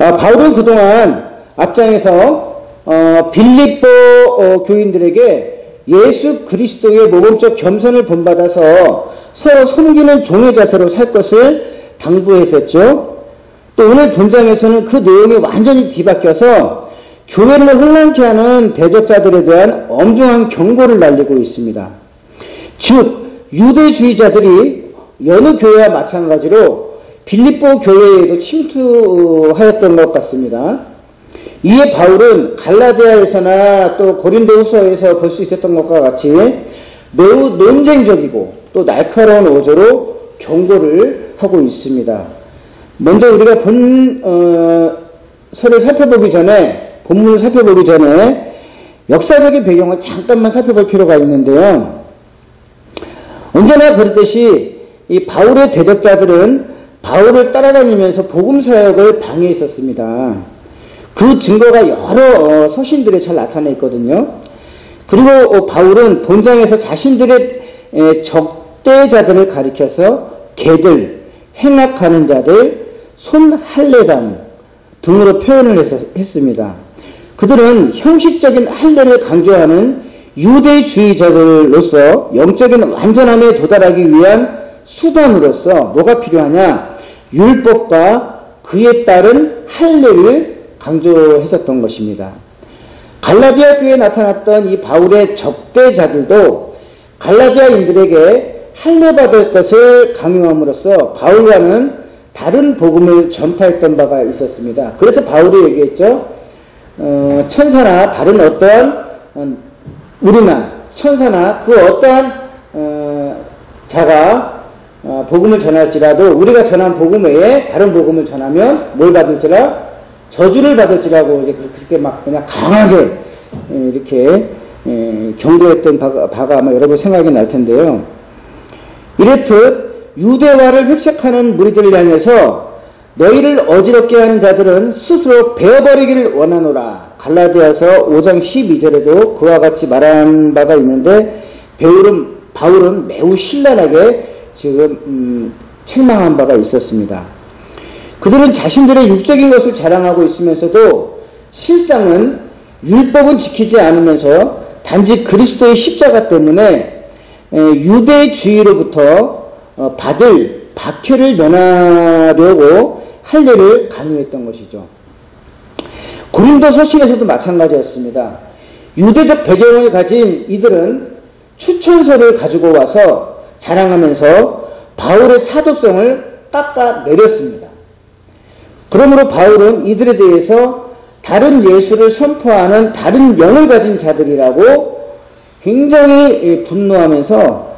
바울은 그동안 앞장에서 빌립보 교인들에게 예수 그리스도의 모범적 겸손을 본받아서 서로 섬기는 종의 자세로 살 것을 당부했었죠. 또 오늘 본장에서는 그 내용이 완전히 뒤바뀌어서 교회를 혼란케 하는 대적자들에 대한 엄중한 경고를 날리고 있습니다. 즉 유대주의자들이 여느 교회와 마찬가지로 빌립보 교회에도 침투하였던 것 같습니다. 이에 바울은 갈라디아에서나 또 고린도후서에서 볼 수 있었던 것과 같이 매우 논쟁적이고 또 날카로운 어조로 경고를 하고 있습니다. 먼저 우리가 본문을 살펴보기 전에 역사적인 배경을 잠깐만 살펴볼 필요가 있는데요. 언제나 그렇듯이 이 바울의 대적자들은 바울을 따라다니면서 복음 사역을 방해했었습니다. 그 증거가 여러 서신들에 잘 나타나 있거든요. 그리고 바울은 본장에서 자신들의 적대자들을 가리켜서 개들, 행악하는 자들, 손할례당 등으로 표현을 했습니다. 그들은 형식적인 할례를 강조하는 유대주의자들로서 영적인 완전함에 도달하기 위한 수단으로서 뭐가 필요하냐? 율법과 그에 따른 할례를 강조했었던 것입니다. 갈라디아 교회에 나타났던 이 바울의 적대자들도 갈라디아인들에게 할례받을 것을 강요함으로써 바울과는 다른 복음을 전파했던 바가 있었습니다. 그래서 바울이 얘기했죠. 천사나 다른 어떠한 우리나 천사나 그 어떠한 자가 복음을 전할지라도 우리가 전한 복음 외에 다른 복음을 전하면 뭘 받을지라? 저주를 받을지라고 이제 그렇게 막 그냥 강하게 이렇게 경고했던 바가 아마 여러분 생각이 날 텐데요. 이랬듯 유대화를 획책하는 무리들을 향해서 너희를 어지럽게 하는 자들은 스스로 베어버리기를 원하노라. 갈라디아서 5장 12절에도 그와 같이 말한 바가 있는데 바울은 매우 신랄하게 지금 책망한 바가 있었습니다. 그들은 자신들의 육적인 것을 자랑하고 있으면서도 실상은 율법은 지키지 않으면서 단지 그리스도의 십자가 때문에 유대주의로부터 받을 박해를 면하려고 할례를 강요했던 것이죠. 고린도 서신에서도 마찬가지였습니다. 유대적 배경을 가진 이들은 추천서를 가지고 와서 자랑하면서 바울의 사도성을 깎아내렸습니다. 그러므로 바울은 이들에 대해서 다른 예수를 선포하는 다른 영을 가진 자들이라고 굉장히 분노하면서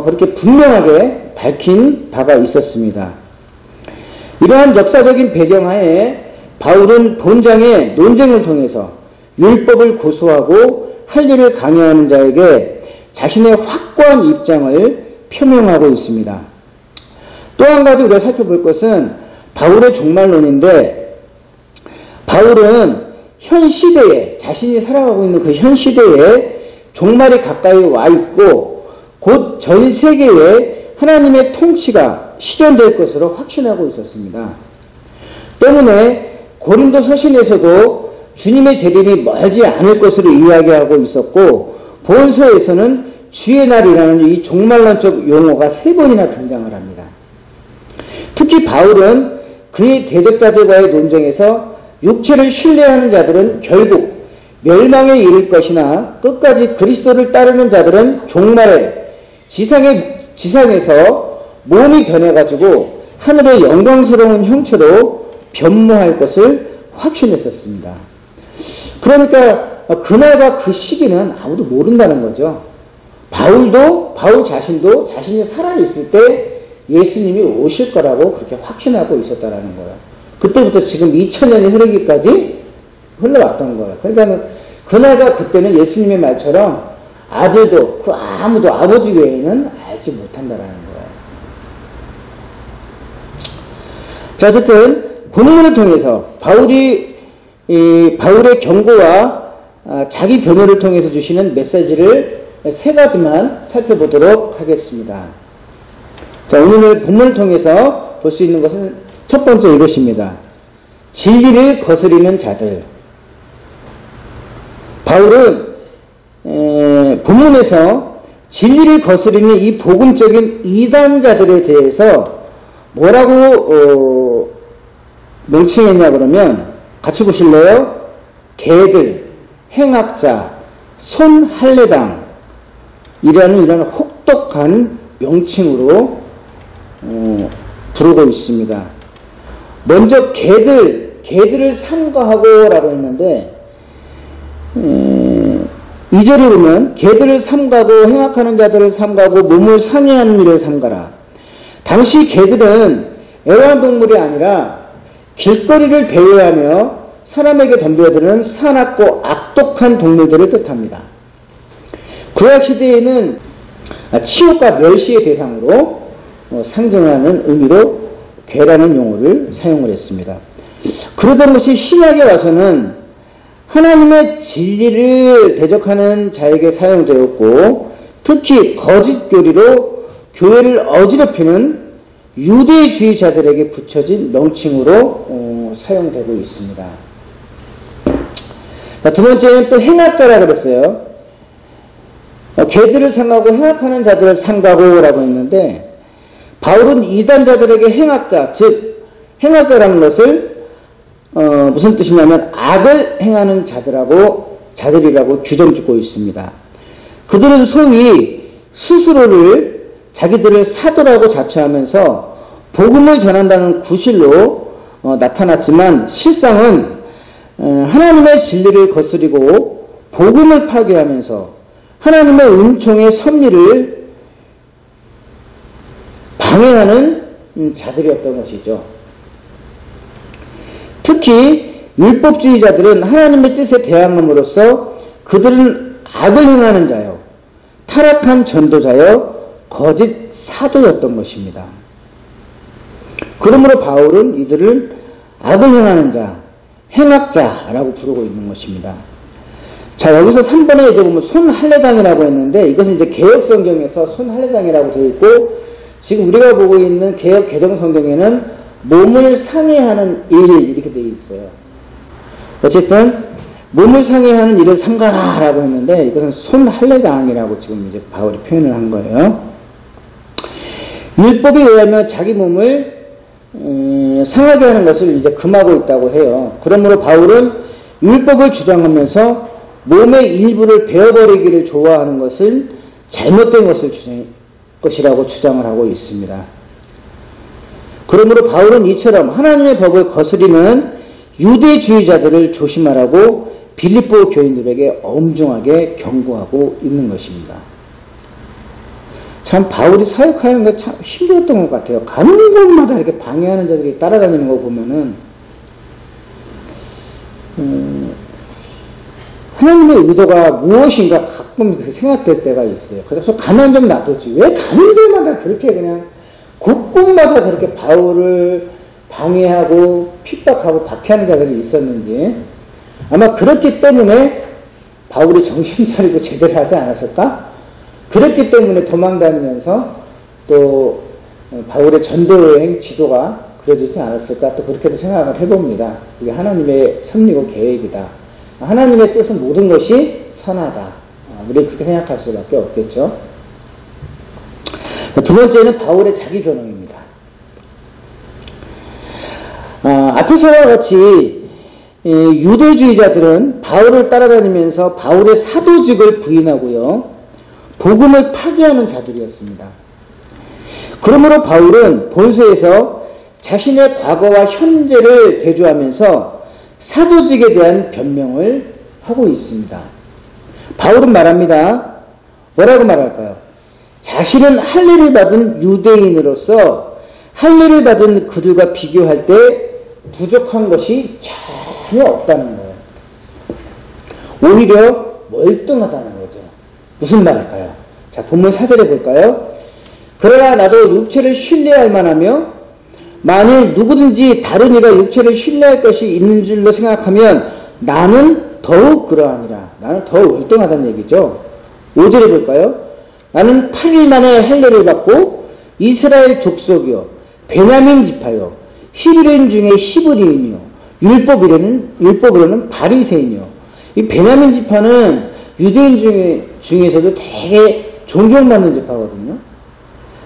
그렇게 분명하게 밝힌 바가 있었습니다. 이러한 역사적인 배경하에 바울은 본장의 논쟁을 통해서 율법을 고수하고 할례를 강요하는 자에게 자신의 확고한 입장을 표명하고 있습니다. 또 한 가지 우리가 살펴볼 것은 바울의 종말론인데 바울은 현 시대에 자신이 살아가고 있는 그 현 시대에 종말이 가까이 와 있고 곧 전 세계에 하나님의 통치가 실현될 것으로 확신하고 있었습니다. 때문에 고린도 서신에서도 주님의 재림이 멀지 않을 것으로 이야기하고 있었고 본서에서는 주의 날이라는 이 종말론적 용어가 3번이나 등장을 합니다. 특히 바울은 그의 대적자들과의 논쟁에서 육체를 신뢰하는 자들은 결국 멸망에 이를 것이나 끝까지 그리스도를 따르는 자들은 종말에 지상에서 몸이 변해가지고 하늘의 영광스러운 형체로 변모할 것을 확신했었습니다. 그러니까 그날과 그 시기는 아무도 모른다는 거죠. 바울 자신도 자신이 살아있을 때 예수님이 오실 거라고 그렇게 확신하고 있었다라는 거예요. 그때부터 지금 2000년이 흐르기까지 흘러왔던 거예요. 그러니까 그날과 그때는 예수님의 말처럼 아들도 아무도 아버지 외에는 알지 못한다라는 거예요. 자, 어쨌든 본문을 통해서 바울의 경고와 자기 변호를 통해서 주시는 메시지를 3가지만 살펴보도록 하겠습니다. 자, 오늘 본문을 통해서 볼 수 있는 것은 첫 번째 이것입니다. 진리를 거스리는 자들. 바울은 본문에서 진리를 거스리는 이 복음적인 이단자들에 대해서 뭐라고 명칭했냐 그러면 같이 보실래요? 개들, 행악자, 손할례당 이라는 이런 혹독한 명칭으로 부르고 있습니다. 먼저 개들을 삼가하고 라고 했는데 2절을 보면 개들을 삼가고 행악하는 자들을 삼가고 몸을 상해하는 일을 삼가라. 당시 개들은 애완동물이 아니라 길거리를 배회하며 사람에게 덤벼드는 사납고 악독한 동물들을 뜻합니다. 구약시대에는 치욕과 멸시의 대상으로 상징하는 의미로 개라는 용어를 사용을 했습니다. 그러던 것이 신약에 와서는 하나님의 진리를 대적하는 자에게 사용되었고 특히 거짓 교리로 교회를 어지럽히는 유대주의자들에게 붙여진 명칭으로 사용되고 있습니다. 두 번째는 또 행악자라고 그랬어요. 개들을 삼가고 행악하는 자들을 삼가고라고 했는데 바울은 이단자들에게 행악자, 즉 행악자라는 것을 무슨 뜻이냐면 악을 행하는 자들이라고 규정짓고 있습니다. 그들은 소위 스스로를 자기들을 사도라고 자처하면서 복음을 전한다는 구실로 나타났지만 실상은 하나님의 진리를 거스리고 복음을 파괴하면서 하나님의 은총의 섭리를 방해하는 자들이었던 것이죠. 특히 율법주의자들은 하나님의 뜻에 대항함으로써 그들은 악을 행하는 자요, 타락한 전도자요, 거짓 사도였던 것입니다. 그러므로 바울은 이들을 악을 행하는 자, 행악자라고 부르고 있는 것입니다. 자, 여기서 3번에 이제 보면 손할례당이라고 했는데 이것은 이제 개혁성경에서 손할례당이라고 되어 있고 지금 우리가 보고 있는 개혁 개정성경에는 몸을 상해하는 일 이렇게 되어 있어요. 어쨌든 몸을 상해하는 일을 삼가라라고 했는데 이것은 손할례당이라고 지금 이제 바울이 표현을 한 거예요. 율법에 의하면 자기 몸을 상하게 하는 것을 이제 금하고 있다고 해요. 그러므로 바울은 율법을 주장하면서 몸의 일부를 베어버리기를 좋아하는 것을 잘못된 것이라고 주장을 하고 있습니다. 그러므로 바울은 이처럼 하나님의 법을 거스리는 유대주의자들을 조심하라고 빌립보 교인들에게 엄중하게 경고하고 있는 것입니다. 참 바울이 사역하는 게 참 힘들었던 것 같아요. 가는 곳마다 이렇게 방해하는 자들이 따라다니는 거 보면은 하나님의 의도가 무엇인가 가끔 생각될 때가 있어요. 그래서 가만 좀 놔뒀지. 왜 가는 데마다 그렇게 그냥 곳곳마다 그렇게 바울을 방해하고 핍박하고 박해하는 자들이 있었는지 아마 그렇기 때문에 바울이 정신 차리고 제대로 하지 않았을까? 그랬기 때문에 도망다니면서 또 바울의 전도여행 지도가 그려지지 않았을까? 또 그렇게도 생각을 해봅니다. 이게 하나님의 섭리고 계획이다. 하나님의 뜻은 모든 것이 선하다. 우리 그렇게 생각할 수밖에 없겠죠. 두 번째는 바울의 자기 변호입니다. 앞에서와 같이 유대주의자들은 바울을 따라다니면서 바울의 사도직을 부인하고요. 복음을 파괴하는 자들이었습니다. 그러므로 바울은 본서에서 자신의 과거와 현재를 대조하면서 사도직에 대한 변명을 하고 있습니다. 바울은 말합니다. 뭐라고 말할까요? 자신은 할례를 받은 유대인으로서 할례를 받은 그들과 비교할 때 부족한 것이 전혀 없다는 거예요. 오히려 멀뚱하다는 거죠. 무슨 말일까요? 자, 본문 4절에 볼까요? 그러나 나도 육체를 신뢰할 만하며 만일 누구든지 다른 이가 육체를 신뢰할 것이 있는 줄로 생각하면 나는 더욱 그러하니라. 나는 더 월등하다는 얘기죠. 5절에 볼까요? 나는 8일 만에 할례를 받고 이스라엘 족속이요 베냐민 지파요 히브리인 중에 히브리인이요 율법으로는 바리새인이요. 이 베냐민 지파는 유대인 중에서도 되게 존경받는 지파거든요.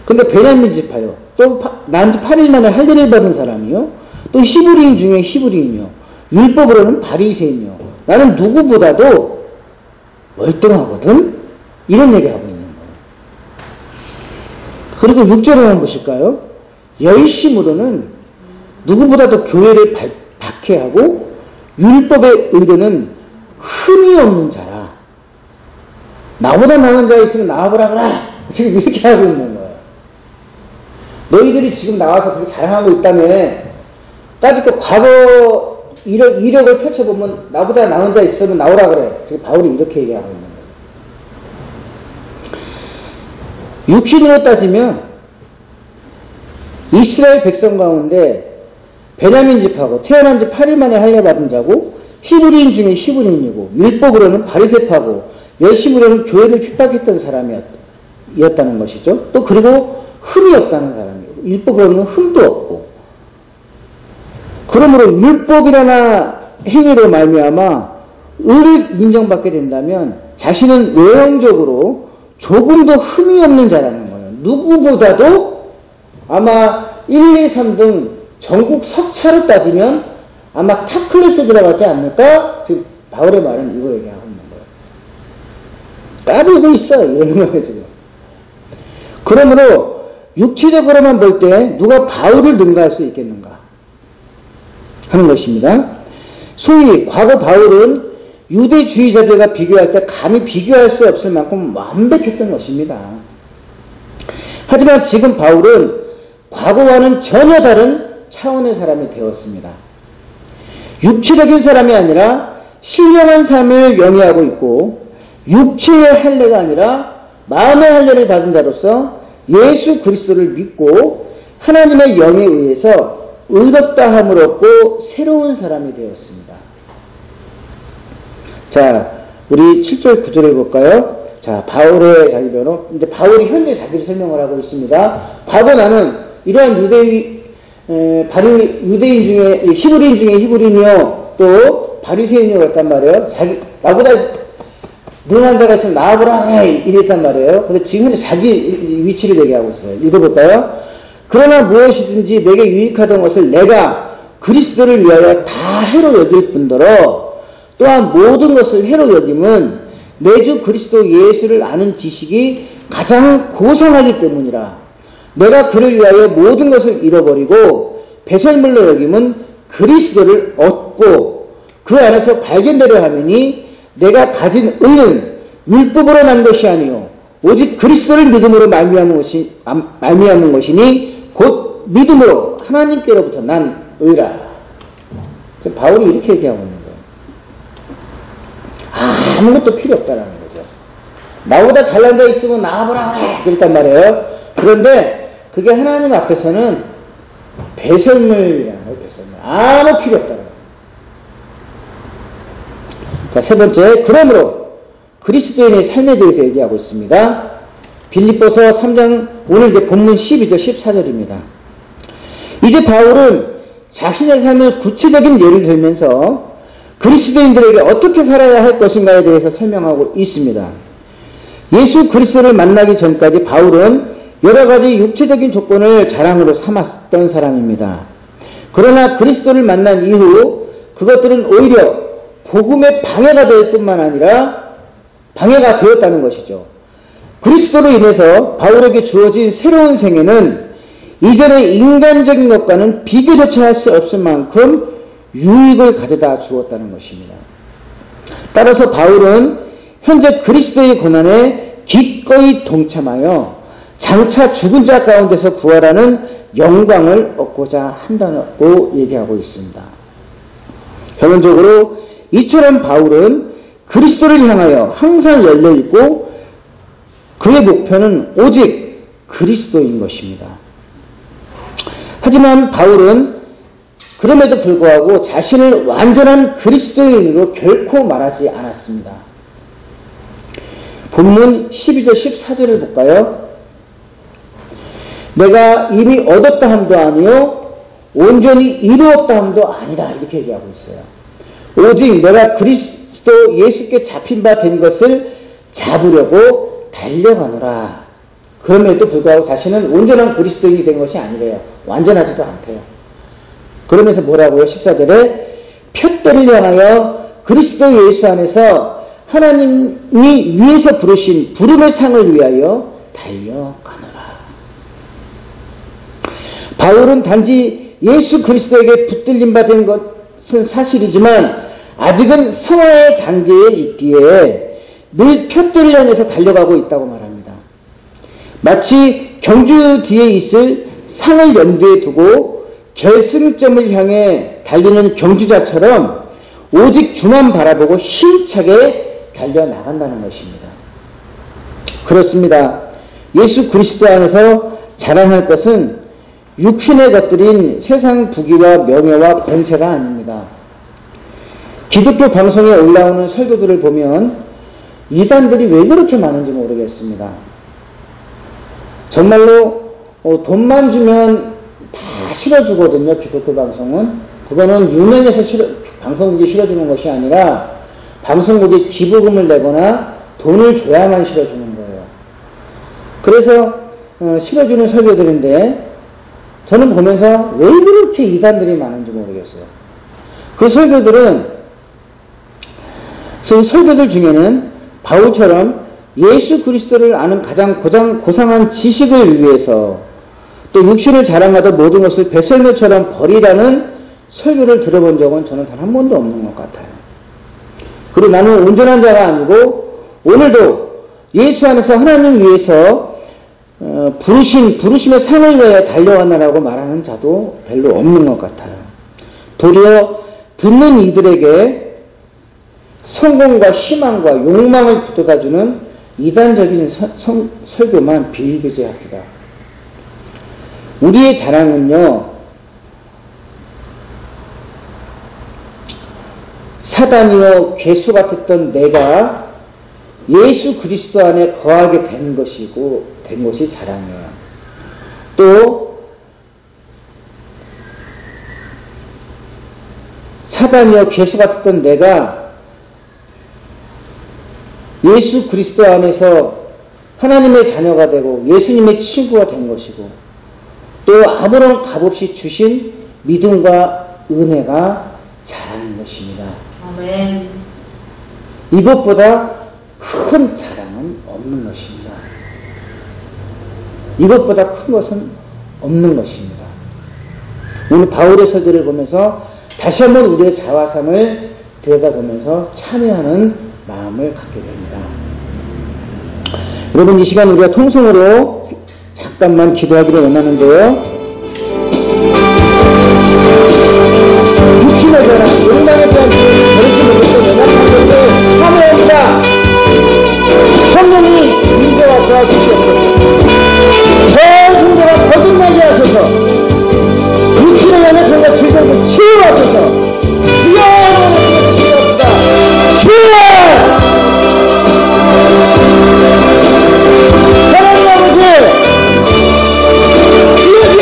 근데 베냐민 지파요. 또 난 지 8일 만에 할례를 받은 사람이요. 또 히브리인 중에 히브리인이요. 율법으로는 바리새인이요. 나는 누구보다도 월등하거든? 이런 얘기하고 있는 거예요. 그리고 6절에 한번 보실까요? 열심으로는 누구보다도 교회를 박해하고 율법의 의도는 흠이 없는 자라. 나보다 나은 자 있으면 나와보라 그라. 지금 이렇게 하고 있는 거예요. 너희들이 지금 나와서 그렇게 자랑하고 있다며 따지고 과거 이력을 펼쳐보면 나보다 나은 자 있으면 나오라 그래. 지금 바울이 이렇게 얘기하고 있는 거예요. 육신으로 따지면 이스라엘 백성 가운데 베냐민 지파고 태어난 지 8일 만에 할례 받은 자고 히브리인 중에 히브리인이고 율법으로는 바리새파고 열심으로는 교회를 핍박했던 사람이었다는 것이죠. 또 그리고 흠이 없다는 사람이고 율법으로는 흠도 없고 그러므로 율법이라나 행위로 말미암아 의를 인정받게 된다면 자신은 외형적으로 조금도 흠이 없는 자라는 거예요. 누구보다도 아마 1, 2, 3등 전국 석차로 따지면 아마 탑 클래스 들어가지 않을까? 지금 바울의 말은 이거 얘기하고 있는 거예요. 까불고 있어. 이러는 거예요, 지금. 그러므로 육체적으로만 볼 때 누가 바울을 능가할 수 있겠는가 하는 것입니다. 소위 과거 바울은 유대주의자들과 비교할 때 감히 비교할 수 없을 만큼 완벽했던 것입니다. 하지만 지금 바울은 과거와는 전혀 다른 차원의 사람이 되었습니다. 육체적인 사람이 아니라 신령한 삶을 영위하고 있고 육체의 할례가 아니라 마음의 할례를 받은 자로서 예수 그리스도를 믿고 하나님의 영에 의해서 의롭다 함을 얻고 새로운 사람이 되었습니다. 자, 우리 7절 9절을 볼까요? 자, 바울의 자기 변호. 이제 바울이 현재 자기를 설명을 하고 있습니다. 과거 나는 이러한 유대인 중에 히브리인 중에 히브리인이요 또 바리새인이라고 했단 말이에요. 나보다 능한 자가 있으면 나와보라 그래 이랬단 말이에요. 근데 지금 자기 위치를 얘기하고 있어요. 읽어볼까요? 그러나 무엇이든지 내게 유익하던 것을 내가 그리스도를 위하여 다 해로 여길 뿐더러 또한 모든 것을 해로 여김은 내 주 그리스도 예수를 아는 지식이 가장 고상하기 때문이라. 내가 그를 위하여 모든 것을 잃어버리고 배설물로 여김은 그리스도를 얻고 그 안에서 발견되려 하느니 내가 가진 의는 율법으로 난 것이 아니요 오직 그리스도를 믿음으로 말미암은 것이니 곧 믿음으로 하나님께로부터 난 의라. 바울이 이렇게 얘기하고 있는 거예요. 아무것도 필요 없다는 거죠. 나보다 잘난 자 있으면 나와보라 그래 그랬단 말이에요. 그런데 그게 하나님 앞에서는 배설물이라는 거예요. 배설물. 아무 필요 없다는 거예요. 자, 세 번째, 그러므로 그리스도인의 삶에 대해서 얘기하고 있습니다. 빌립보서 3장, 오늘 이제 본문 12절 14절입니다. 이제 바울은 자신의 삶을 구체적인 예를 들면서 그리스도인들에게 어떻게 살아야 할 것인가에 대해서 설명하고 있습니다. 예수 그리스도를 만나기 전까지 바울은 여러 가지 육체적인 조건을 자랑으로 삼았던 사람입니다. 그러나 그리스도를 만난 이후 그것들은 오히려 복음의 방해가 될 뿐만 아니라 방해가 되었다는 것이죠. 그리스도로 인해서 바울에게 주어진 새로운 생애는 이전의 인간적인 것과는 비교조차 할 수 없을 만큼 유익을 가져다 주었다는 것입니다. 따라서 바울은 현재 그리스도의 고난에 기꺼이 동참하여 장차 죽은 자 가운데서 부활하는 영광을 얻고자 한다고 얘기하고 있습니다. 결론적으로 이처럼 바울은 그리스도를 향하여 항상 열려있고 그의 목표는 오직 그리스도인 것입니다. 하지만 바울은 그럼에도 불구하고 자신을 완전한 그리스도인으로 결코 말하지 않았습니다. 본문 12절 14절을 볼까요? 내가 이미 얻었다 함도 아니요 온전히 이루었다함도 아니라 이렇게 얘기하고 있어요. 오직 내가 그리스도 예수께 잡힌 바 된 것을 잡으려고 달려가노라. 그럼에도 불구하고 자신은 온전한 그리스도인이 된 것이 아니래요. 완전하지도 않대요. 그러면서 뭐라고요? 14절에 푯대를 향하여 그리스도 예수 안에서 하나님이 위에서 부르신 부름의 상을 위하여 달려가노라. 바울은 단지 예수 그리스도에게 붙들림 받은 것은 사실이지만 아직은 성화의 단계에 있기에 늘 푯대를 향해서 달려가고 있다고 말합니다. 마치 경주 뒤에 있을 상을 염두에 두고 결승점을 향해 달리는 경주자처럼 오직 주만 바라보고 힘차게 달려나간다는 것입니다. 그렇습니다. 예수 그리스도 안에서 자랑할 것은 육신의 것들인 세상 부귀와 명예와 권세가 아닙니다. 기독교 방송에 올라오는 설교들을 보면 이단들이 왜 그렇게 많은지 모르겠습니다. 정말로 돈만 주면 다 실어주거든요. 기독교 방송은. 그거는 유명해서 방송국이 실어주는 것이 아니라 방송국이 기부금을 내거나 돈을 줘야만 실어주는 거예요. 그래서 실어주는 설교들인데 저는 보면서 왜 그렇게 이단들이 많은지 모르겠어요. 그 설교들 중에는 바울처럼 예수 그리스도를 아는 가장 고상한 지식을 위해서 또 육신을 자랑하다 모든 것을 배설물처럼 버리라는 설교를 들어본 적은 저는 단 한 번도 없는 것 같아요. 그리고 나는 온전한 자가 아니고 오늘도 예수 안에서 하나님 위해서 부르심의 상을 위해 달려가느라고 말하는 자도 별로 없는 것 같아요. 도리어 듣는 이들에게 성공과 희망과 욕망을 북돋아주는 이단적인 설교만 비일비재합니다. 우리의 자랑은요, 사단이요 괴수 같았던 내가 예수 그리스도 안에 거하게 된 것이 자랑이에요. 또 사단이요 괴수 같았던 내가 예수 그리스도 안에서 하나님의 자녀가 되고 예수님의 친구가 된 것이고 또 아무런 값없이 주신 믿음과 은혜가 자랑인 것입니다. 아멘. 이것보다 큰 자랑은 없는 것입니다. 이것보다 큰 것은 없는 것입니다. 오늘 바울의 설교를 보면서 다시 한번 우리의 자화상을 들여다보면서 참여하는 마음을 갖게 됩니다. 여러분, 이 시간 우리가 통성으로 잠깐만 기도하기를 원하는데요. 육신에 대한 욕망에 대한 버리지 못했던 연약한 것을 참여합니다. 성령이 인도와 도와주시옵소서. 저 성도가 거듭나게 하소서. 육신의 연약한 것을 즐거움을 치유하소서. 주여! 기도합니다. 주여! 사랑하는 아버지, 이렇게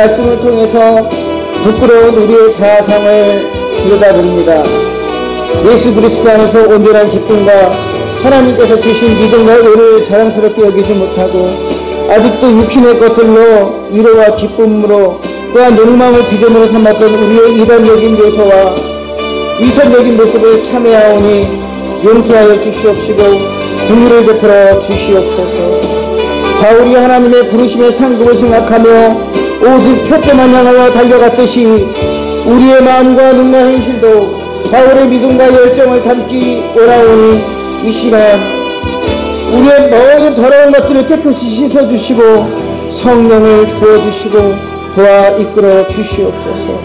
말씀을 통해서 부끄러운 우리의 자아상을 들여다봅니다. 예수 그리스도 안에서 온전한 기쁨과 하나님께서 주신 믿음과 의를 자랑스럽게 여기지 못하고 아직도 육신의 것들로 위로와 기쁨으로 또한 욕망을 비전으로 삼았던 우리의 이단적인 요소와 위선적인 모습을 참회하오니 용서하여 주시옵시고 긍휼을 베풀어 주시옵소서. 바울이 하나님의 부르심의 상급을 생각하며 오직 표대만 향하여 달려갔듯이 우리의 마음과 눈과 현실도 바울의 믿음과 열정을 담기 원하오니 이 시간 우리의 모든 더러운 것들을 깨끗이 씻어주시고 성령을 부어주시고 도와 이끌어 주시옵소서.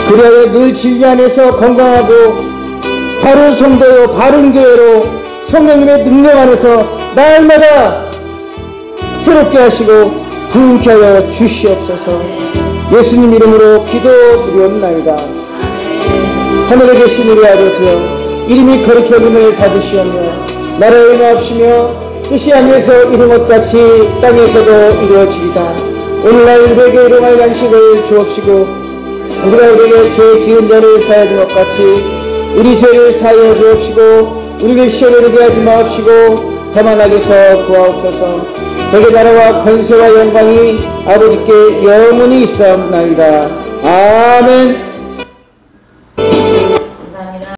그리하여 늘 진리 안에서 건강하고 바른 성도요 바른 교회로 성령님의 능력 안에서 날마다 새롭게 하시고 부흥케 하여 주시옵소서. 예수님 이름으로 기도드리옵나이다. 하늘에 계신 우리 아버지여, 이름이 거룩하심을 받으시오며 나라의 임하옵시며 뜻이 하늘에서 이룬 것 같이 땅에서도 이루어지리다. 오늘날 우리에게 일용할 양식을 주옵시고 우리가 우리에게 죄 지은 자를 사하여 준 것 같이 우리 죄를 사하여 주옵시고 우리를 시험에 들게 하지 마옵시고 다만 악에서 구하옵소서. 너의 나라와 권세와 영광이 아버지께 영원히 있사옵나이다. 아멘.